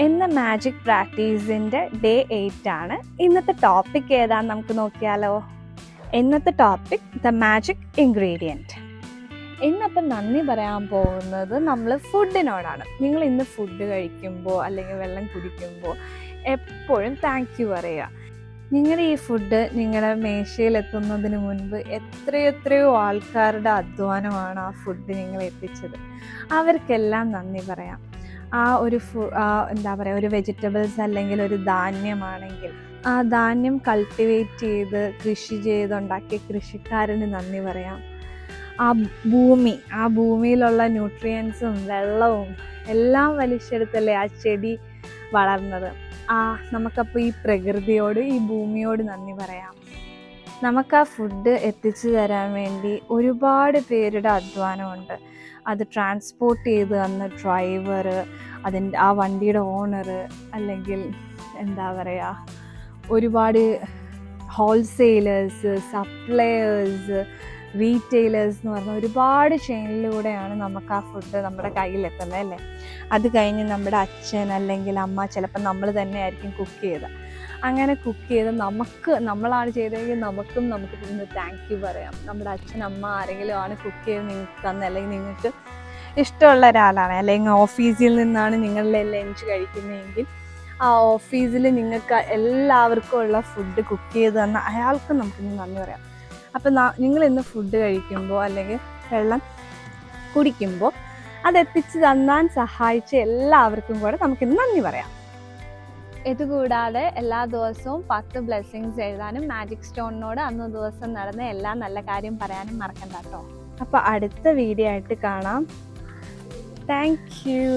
ഇന്ന് magic പ്രാക്ടീസിൻ്റെ day 8 ആണ്. ഇന്നത്തെ ടോപ്പിക് ഏതാണെന്ന് നമുക്ക് നോക്കിയാലോ. ഇന്നത്തെ ടോപ്പിക് ദ മാജിക് ഇൻഗ്രീഡിയൻറ്റ്. ഇന്നപ്പം നന്ദി പറയാൻ പോകുന്നത് നമ്മൾ ഫുഡിനോടാണ്. നിങ്ങൾ ഇന്ന് ഫുഡ് കഴിക്കുമ്പോൾ അല്ലെങ്കിൽ വെള്ളം കുടിക്കുമ്പോൾ എപ്പോഴും താങ്ക് യു പറയുക. നിങ്ങളുടെ ഈ ഫുഡ് നിങ്ങളുടെ മേശയിലെത്തുന്നതിന് മുൻപ് എത്രയോ ആൾക്കാരുടെ അധ്വാനമാണ് ആ ഫുഡ് നിങ്ങൾ എത്തിച്ചത്. അവർക്കെല്ലാം നന്ദി പറയാം. എന്താ പറയുക, ഒരു വെജിറ്റബിൾസ് അല്ലെങ്കിൽ ഒരു ധാന്യമാണെങ്കിൽ ആ ധാന്യം കൾട്ടിവേറ്റ് ചെയ്ത് കൃഷി ചെയ്തുണ്ടാക്കിയ കൃഷിക്കാരന് നന്ദി പറയാം. ആ ഭൂമിയിലുള്ള ന്യൂട്രിയൻസും വെള്ളവും എല്ലാം വലിച്ചെടുത്തല്ലേ ആ ചെടി വളർന്നത്. നമുക്കപ്പോൾ ഈ പ്രകൃതിയോട് ഈ ഭൂമിയോട് നന്ദി പറയാം. നമുക്ക് ആ ഫുഡ് എത്തിച്ചു തരാൻ വേണ്ടി ഒരുപാട് പേരുടെ അധ്വാനമുണ്ട്. അത് ട്രാൻസ്പോർട്ട് ചെയ്ത് തന്ന ഡ്രൈവർ, ആ വണ്ടിയുടെ ഓണർ, അല്ലെങ്കിൽ എന്താ പറയുക, ഒരുപാട് ഹോൾസെയിലേഴ്സ്, സപ്ലയേഴ്സ്, റീറ്റെയിലേഴ്സ് എന്ന് പറഞ്ഞ ഒരുപാട് ചെയിനിലൂടെയാണ് നമുക്ക് ആ ഫുഡ് നമ്മുടെ കയ്യിലെത്തുന്നത് അല്ലേ. അത് കഴിഞ്ഞ് നമ്മുടെ അച്ഛൻ അല്ലെങ്കിൽ അമ്മ, ചിലപ്പോൾ നമ്മൾ തന്നെ ആയിരിക്കും കുക്ക് ചെയ്തത്. അങ്ങനെ കുക്ക് ചെയ്ത് നമ്മളാണ് ചെയ്തതെങ്കിൽ നമുക്ക് ഇന്ന് താങ്ക് യു പറയാം. നമ്മുടെ അച്ഛൻ, അമ്മ ആരെങ്കിലും ആണ് കുക്ക് ചെയ്ത് നിങ്ങൾക്ക് തന്നെ, അല്ലെങ്കിൽ നിങ്ങൾക്ക് ഇഷ്ടമുള്ള ഒരാളാണ്, അല്ലെങ്കിൽ ഓഫീസിൽ നിന്നാണ് നിങ്ങളുടെ ലഞ്ച് കഴിക്കുന്നതെങ്കിൽ ആ ഓഫീസിൽ നിങ്ങൾക്ക് എല്ലാവർക്കും ഉള്ള ഫുഡ് കുക്ക് ചെയ്ത് തന്ന അയാൾക്കും നമുക്കിന്ന് നന്ദി പറയാം. അപ്പം നിങ്ങൾ ഇന്ന് ഫുഡ് കഴിക്കുമ്പോൾ അല്ലെങ്കിൽ വെള്ളം കുടിക്കുമ്പോൾ അതെത്തിച്ച് തന്നാൻ സഹായിച്ച എല്ലാവർക്കും കൂടെ നമുക്കിന്ന് നന്ദി പറയാം. ഇതുകൂടാതെ എല്ലാ ദിവസവും 10 ബ്ലെസ്സിങ്സ് എഴുതാനും മാജിക് സ്റ്റോണിനോട് അന്ന് ദിവസം നടന്ന എല്ലാ നല്ല കാര്യം പറയാനും മറക്കണ്ട കേട്ടോ. അപ്പോൾ അടുത്ത വീഡിയോ ആയിട്ട് കാണാം. Thank you.